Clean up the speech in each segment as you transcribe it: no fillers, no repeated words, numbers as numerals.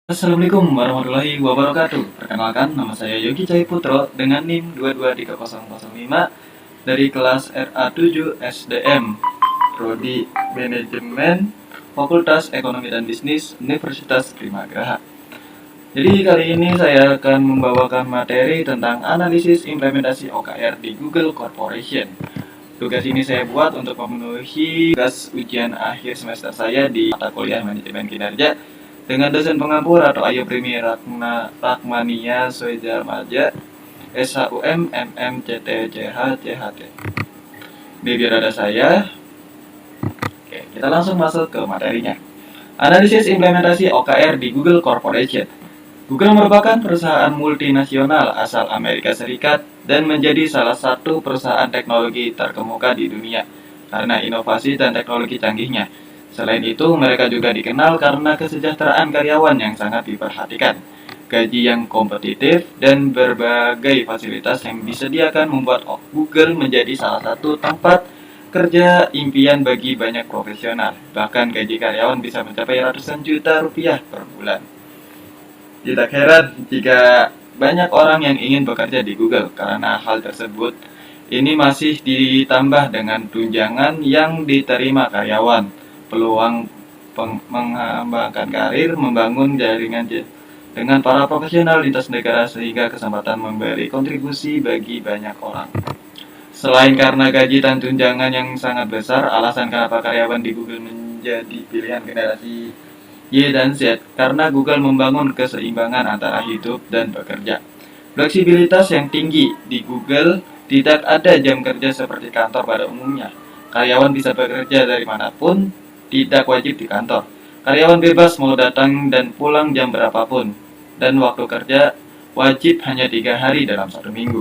Assalamualaikum warahmatullahi wabarakatuh. Perkenalkan, nama saya Yogi Cahaya Putro dengan NIM 223005 dari kelas RA7 SDM, Prodi Manajemen, Fakultas Ekonomi dan Bisnis, Universitas Primagraha. Jadi kali ini saya akan membawakan materi tentang analisis implementasi OKR di Google Corporation. Tugas ini saya buat untuk memenuhi tugas ujian akhir semester saya di mata kuliah Manajemen Kinerja dengan dosen pengampur atau Ayu Primi Rakmania Soejarmaja SHUM MMCTCH. Ini biar ada saya. Oke, kita langsung masuk ke materinya. Analisis implementasi OKR di Google Corporation. Google merupakan perusahaan multinasional asal Amerika Serikat dan menjadi salah satu perusahaan teknologi terkemuka di dunia karena inovasi dan teknologi canggihnya. Selain itu, mereka juga dikenal karena kesejahteraan karyawan yang sangat diperhatikan, gaji yang kompetitif, dan berbagai fasilitas yang disediakan membuat Google menjadi salah satu tempat kerja impian bagi banyak profesional. Bahkan gaji karyawan bisa mencapai ratusan juta rupiah per bulan. Tidak heran jika banyak orang yang ingin bekerja di Google karena hal tersebut. Ini masih ditambah dengan tunjangan yang diterima karyawan, peluang mengembangkan karir, membangun jaringan dengan para profesional lintas negara sehingga kesempatan memberi kontribusi bagi banyak orang. Selain karena gaji dan tunjangan yang sangat besar, alasan kenapa karyawan di Google menjadi pilihan generasi Y dan Z karena Google membangun keseimbangan antara hidup dan bekerja. Fleksibilitas yang tinggi di Google, tidak ada jam kerja seperti kantor pada umumnya. Karyawan bisa bekerja dari manapun, tidak wajib di kantor. Karyawan bebas mau datang dan pulang jam berapapun, dan waktu kerja wajib hanya 3 hari dalam 1 minggu.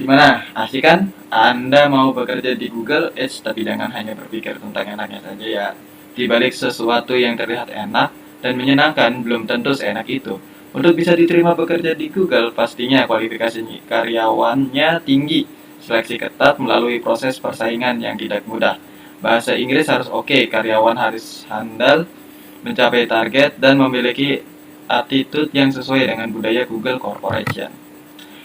Gimana? Asik kan? Anda mau bekerja di Google, tapi jangan hanya berpikir tentang enaknya saja ya. Di balik sesuatu yang terlihat enak dan menyenangkan, belum tentu seenak itu. Untuk bisa diterima bekerja di Google, pastinya kualifikasi karyawannya tinggi, seleksi ketat melalui proses persaingan yang tidak mudah. Bahasa Inggris harus oke, karyawan harus handal, mencapai target, dan memiliki attitude yang sesuai dengan budaya Google Corporation.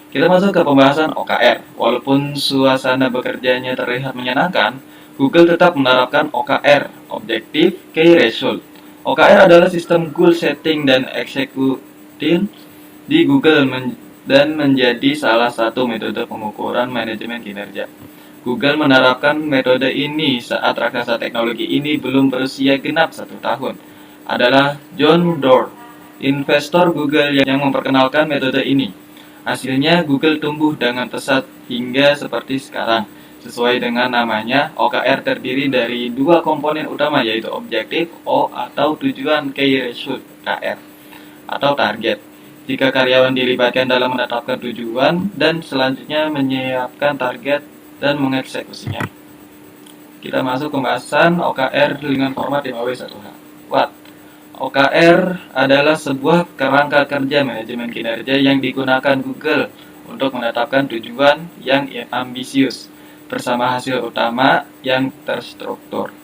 Kita masuk ke pembahasan OKR. Walaupun suasana bekerjanya terlihat menyenangkan, Google tetap menerapkan OKR, Objective Key Result. OKR adalah sistem goal setting dan executing di Google dan menjadi salah satu metode pengukuran manajemen kinerja. Google menerapkan metode ini saat raksasa teknologi ini belum berusia genap 1 tahun. Adalah John Doerr, investor Google yang memperkenalkan metode ini. Hasilnya, Google tumbuh dengan pesat hingga seperti sekarang. Sesuai dengan namanya, OKR terdiri dari 2 komponen utama yaitu objektif O atau tujuan, Key Result KR atau target. Jika karyawan dilibatkan dalam menetapkan tujuan dan selanjutnya menyiapkan target dan mengeksekusinya. Kita masuk pembahasan OKR dengan format 5W1H. What? OKR adalah sebuah kerangka kerja manajemen kinerja yang digunakan Google untuk menetapkan tujuan yang ambisius bersama hasil utama yang terstruktur.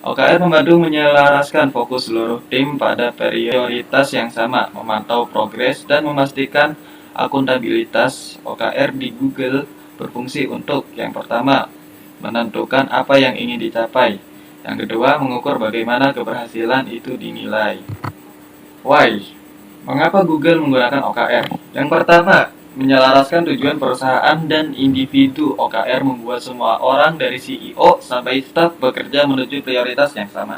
OKR membantu menyelaraskan fokus seluruh tim pada prioritas yang sama, memantau progres, dan memastikan akuntabilitas. OKR di Google berfungsi untuk, yang pertama, menentukan apa yang ingin dicapai. Yang kedua, mengukur bagaimana keberhasilan itu dinilai. Why? Mengapa Google menggunakan OKR? Yang pertama, menyelaraskan tujuan perusahaan dan individu. OKR membuat semua orang dari CEO sampai staf bekerja menuju prioritas yang sama.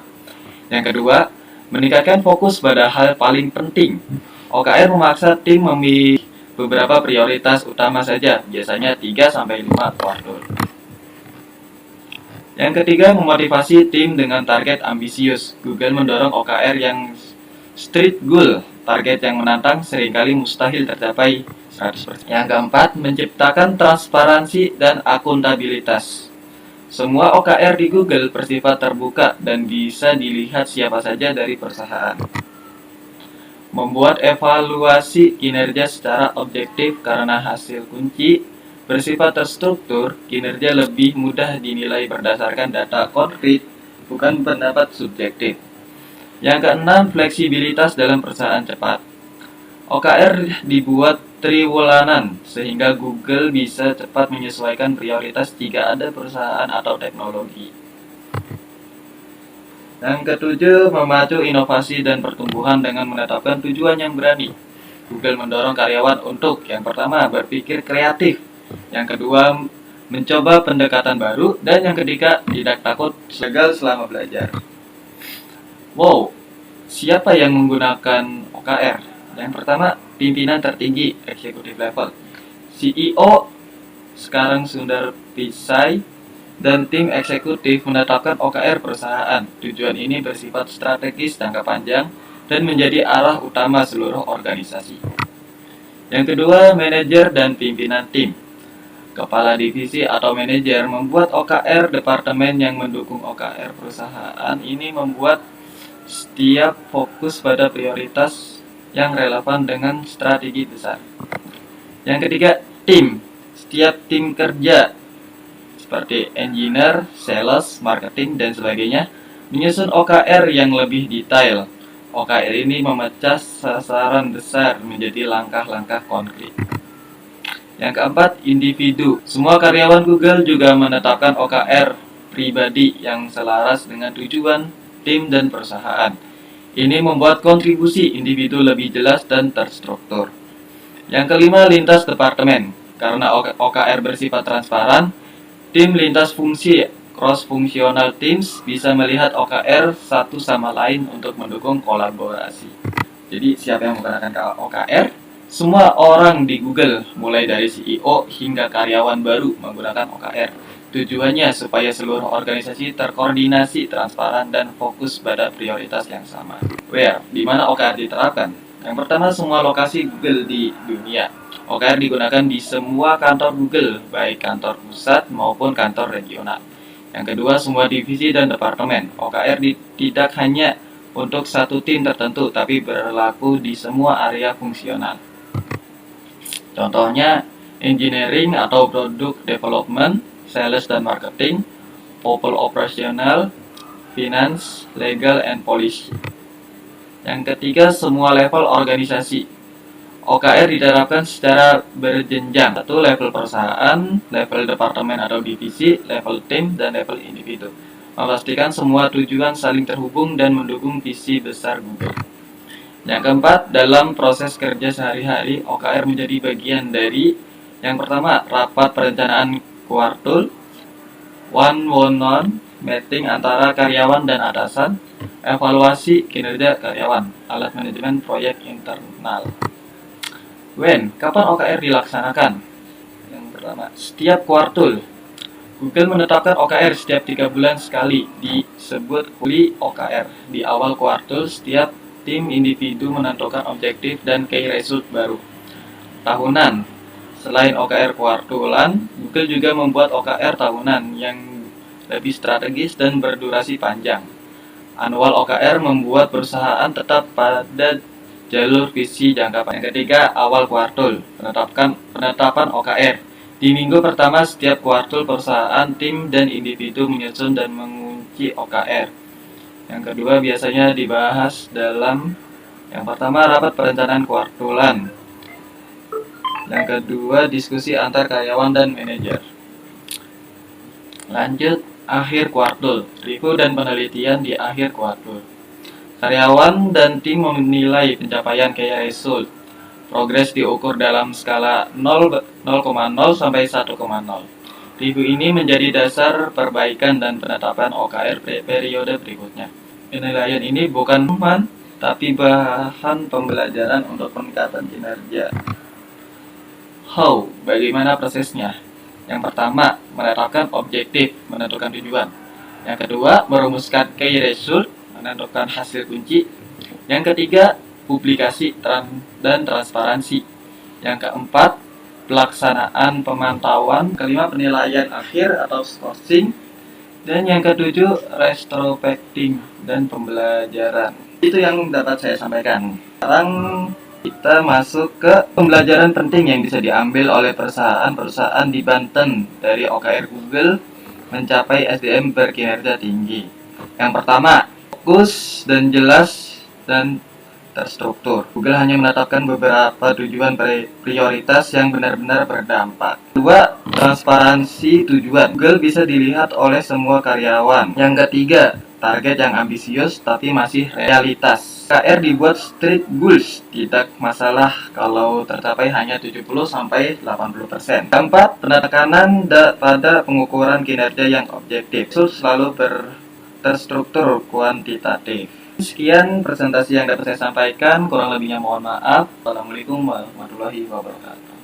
Yang kedua, meningkatkan fokus pada hal paling penting. OKR memaksa tim memilih beberapa prioritas utama saja, biasanya 3-5 kuartal. Yang ketiga, memotivasi tim dengan target ambisius. Google mendorong OKR yang strict goal, target yang menantang seringkali mustahil tercapai 100%. Yang keempat, menciptakan transparansi dan akuntabilitas. Semua OKR di Google bersifat terbuka dan bisa dilihat siapa saja dari perusahaan. Membuat evaluasi kinerja secara objektif karena hasil kunci bersifat terstruktur, kinerja lebih mudah dinilai berdasarkan data konkret, bukan pendapat subjektif. Yang keenam, fleksibilitas dalam perusahaan cepat. OKR dibuat triwulanan sehingga Google bisa cepat menyesuaikan prioritas jika ada perusahaan atau teknologi. Yang ketujuh, memacu inovasi dan pertumbuhan dengan menetapkan tujuan yang berani. Google mendorong karyawan untuk yang pertama berpikir kreatif, yang kedua mencoba pendekatan baru, dan yang ketiga tidak takut gagal selama belajar. Wow, siapa yang menggunakan OKR? Yang pertama, pimpinan tertinggi executive level. CEO sekarang Sundar Pichai dan tim eksekutif menetapkan OKR perusahaan. Tujuan ini bersifat strategis jangka panjang dan menjadi arah utama seluruh organisasi. Yang kedua, manajer dan pimpinan tim. Kepala divisi atau manajer membuat OKR departemen yang mendukung OKR perusahaan. Ini membuat setiap fokus pada prioritas yang relevan dengan strategi besar. Yang ketiga, tim. Setiap tim kerja seperti engineer, sales, marketing, dan sebagainya menyusun OKR yang lebih detail. OKR ini memecah sasaran besar menjadi langkah-langkah konkret. Yang keempat, individu. Semua karyawan Google juga menetapkan OKR pribadi yang selaras dengan tujuan tim dan perusahaan. Ini membuat kontribusi individu lebih jelas dan terstruktur. Yang kelima, lintas departemen. Karena OKR bersifat transparan, tim lintas fungsi cross-functional teams bisa melihat OKR satu sama lain untuk mendukung kolaborasi. Jadi siapa yang menggunakan OKR? Semua orang di Google, mulai dari CEO hingga karyawan baru menggunakan OKR. Tujuannya supaya seluruh organisasi terkoordinasi, transparan, dan fokus pada prioritas yang sama. Where? Di mana OKR diterapkan? Yang pertama, semua lokasi Google di dunia. OKR digunakan di semua kantor Google, baik kantor pusat maupun kantor regional. Yang kedua, semua divisi dan departemen. OKR tidak hanya untuk satu tim tertentu, tapi berlaku di semua area fungsional. Contohnya, engineering atau product development, sales dan marketing, people operational, finance, legal, and policy. Yang ketiga, semua level organisasi. OKR diterapkan secara berjenjang. Satu, level perusahaan, level departemen atau divisi, level tim, dan level individu. Memastikan semua tujuan saling terhubung dan mendukung visi besar Google. Yang keempat, dalam proses kerja sehari-hari, OKR menjadi bagian dari yang pertama, rapat perencanaan kuartal, one-on-one meeting antara karyawan dan atasan, evaluasi kinerja karyawan, alat manajemen proyek internal. When? Kapan OKR dilaksanakan? Yang pertama, setiap kuartal. Google menetapkan OKR setiap 3 bulan sekali, disebut quarterly OKR. Di awal kuartal, setiap tim individu menentukan objektif dan key result baru. Tahunan. Selain OKR kuartalan, Google juga membuat OKR tahunan yang lebih strategis dan berdurasi panjang. Annual OKR membuat perusahaan tetap pada jalur visi jangka panjang. Yang ketiga, awal kuartal, penetapan OKR. Di minggu pertama setiap kuartal, perusahaan, tim, dan individu menyusun dan mengunci OKR. Yang kedua, biasanya dibahas dalam yang pertama, rapat perencanaan kuartalan. Yang kedua, diskusi antar karyawan dan manajer. Lanjut, akhir kuartal, review dan penelitian di akhir kuartal. Karyawan dan tim menilai pencapaian key result. Progres diukur dalam skala 0,0 sampai 1,0. Review ini menjadi dasar perbaikan dan penetapan OKR periode berikutnya. Penilaian ini bukan umpan, tapi bahan pembelajaran untuk peningkatan kinerja. How? Bagaimana prosesnya? Yang pertama, menetapkan objektif, menentukan tujuan. Yang kedua, merumuskan key result, menentukan hasil kunci. Yang ketiga, publikasi dan transparansi. Yang keempat, pelaksanaan pemantauan. Kelima, penilaian akhir atau scoring. Dan yang ketujuh, retrospecting dan pembelajaran. Itu yang dapat saya sampaikan. Sekarang kita masuk ke pembelajaran penting yang bisa diambil oleh perusahaan-perusahaan di Banten dari OKR Google mencapai SDM berkinerja tinggi. Yang pertama, fokus dan jelas dan terstruktur. Google hanya menetapkan beberapa tujuan prioritas yang benar-benar berdampak. Kedua, transparansi tujuan. Google bisa dilihat oleh semua karyawan. Yang ketiga, target yang ambisius tapi masih realitas. KR dibuat strict goals, tidak masalah kalau tercapai hanya 70-80%. Keempat, penekanan pada pengukuran kinerja yang objektif. Selalu terstruktur kuantitatif. Sekian presentasi yang dapat saya sampaikan, kurang lebihnya mohon maaf. Assalamualaikum warahmatullahi wabarakatuh.